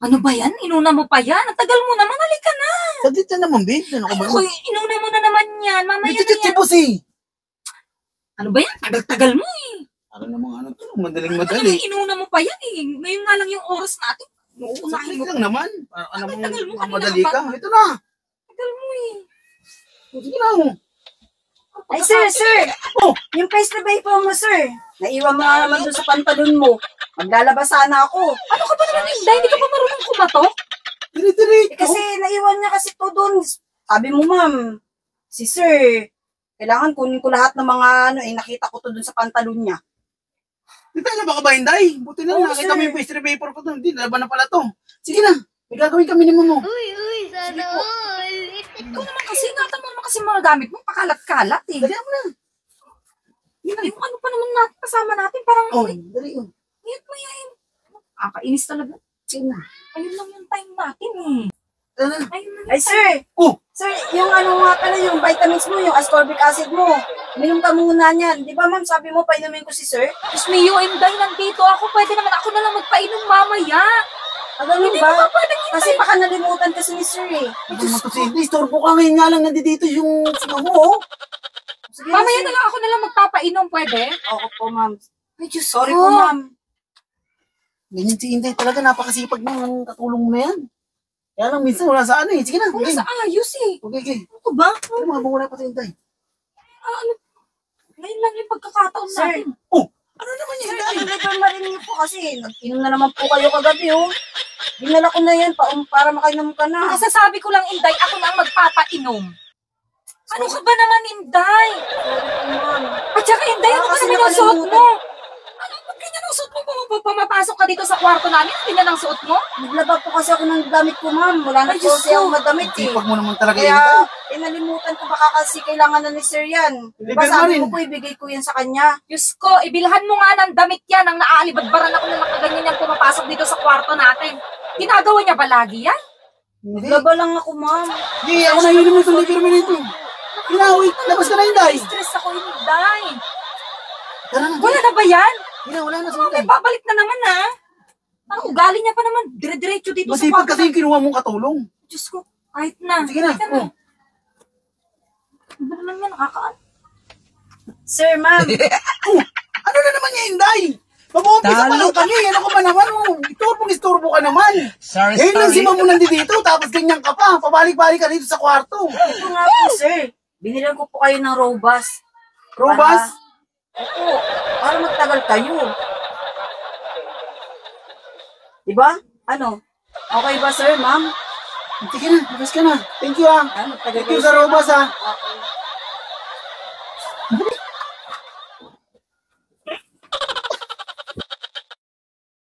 Ano ba yan? Inuna mo pa yan? Ang tagal mo naman. Halika na. Saglit na naman, babe. Ano ka ba? Ay, inuna mo na naman yan. Mamaya na yan. Boss eh. Ano ba yan? Tagal-tagal mo eh. Ano namang ano to? Madaling Ano madali. inuna mo pa yan eh. Ngayon nga lang yung oras natin. Uunahin Saglit mo. lang naman. Ano Ay, tagal mo, mong kanina madali ka ka? pa. Ito na. Tagal mo eh. Sige na. Ay, sir! Oh! Yung face na vapor mo, sir. Naiwan mo nga naman doon sa pantalon mo. Maglalabas sana ako. Ano ka ba naman Inday? Hindi ka pa marunong kumatok? Diri-diri. Kasi naiwan niya kasi to doon. Sabi mo, ma'am, si sir, kailangan kunin ko lahat ng mga nakita ko to doon sa pantalon niya. Di tayo na baka ba, Inday? Buti na Oo, nakita sir. mo yung pastry paper ko doon. Hindi, laban na pala to. Sige na. May gagawin kami ni mo. Uy, sana all. Ikaw naman kasi, ingatan mo naman kasi mga gamit mo. Pakalat-kalat eh. Dali mo na. Yung ano pa naman natin, kasama natin, parang, Oh, dali. ngayon mo yan. Nakakainis talaga. Sige na. Ayun lang yung time natin eh. Tara na. Ayun lang Ay, sir! Oh! Sir, yung ano nga pala, yung vitamins mo, yung ascorbic acid mo. Minum ka muna niyan. Di ba, ma'am, sabi mo, painumin ko si sir? Diyos me, Inday, nandito ako. Pwede naman ako na lang magpainom mamaya. Ah, ganun Hindi ba? mo ba pwedeng Kasi baka nalimutan kasi ni sir eh. Ano mo to si Inday? Storbo ka ngayon nga lang nandito yung sino mo, oh. Sige, Mamaya sir. na lang ako na lang magpapainom, pwede? Oo po, ma'am. Ay, Diyos Sorry ko. po, ma'am. Ganyan si Inday talaga, napakasipag ng katulong mo na yan. Kaya lang minsan wala sa ano eh. Sige na. Wala Okay. sa ayos eh. Okay. Ano ba? Ano mga wala pa si Inday? Ano? Ngayon lang yung pagkakataon Sir. natin. Oh! Ano naman yan, Sir, Inday? deliver marin niyo po kasi nag-inom na naman po kayo kagabi, oh. Dinala ko na yan para makainom ka na. Ang sasabi ko lang, Inday, ako na ang magpapainom. Ano ka ba naman, Inday? Ma'am. At saka, Inday, ano ba Kasi naman ang suot nakalimutan. mo? Ano, ba't ganyan ang suot mo? Pumapasok ka dito sa kwarto namin? Ano ganyan ang suot mo? Naglaba po kasi ako ng damit ko, ma'am. Wala na Ay, po Diyos kasi ko. ako madamit eh. Sipag mo naman talaga, Inday. Kaya, nalimutan ko baka kasi kailangan na ni sir yan. Diba Deliver sabi marin. mo po, ibigay ko yan sa kanya. Diyos ko, ibilhan mo nga ng damit yan. Ang naaalibadbaran ako na nakaganyan yan pumapasok dito sa kwarto natin. Ginagawa niya ba lagi yan? Hindi. Naglaba lang ako, ma'am. Hindi, ako na yun mo itong deliver mo nito. Wait, labas ka na, Inday. Stress ako, Inday. Tara na. Wala na ba yan? Hindi na, wala na. Okay, babalik na naman ha. Ang ugali niya pa naman, dire-diretso dito sa Masipag kwarto. kasi yung kinuha mong katulong. Diyos ko, kahit na. Sige na. Kahit Oh. Ano naman yan, nakakaan. Sir, ma'am. Ano na naman yan, Inday? Mag-uumpisa pa lang kami. Ano ka ba naman? Oh, Istorbong-istorbo ka naman. Sorry, Ngayon lang si Mamo nandito, tapos ganyan ka pa. Pabalik-balik ka dito sa kwarto. Ito nga po, sir. Binilan ko po kayo ng robust. Robas? Oo, para magtagal kayo. Diba? Ano? Okay ba, sir, ma'am? Sige na, labas ka na. Thank you ah. Ah, magtagal Thank you kayo, sa sir, Robas ma'am. ah. Okay.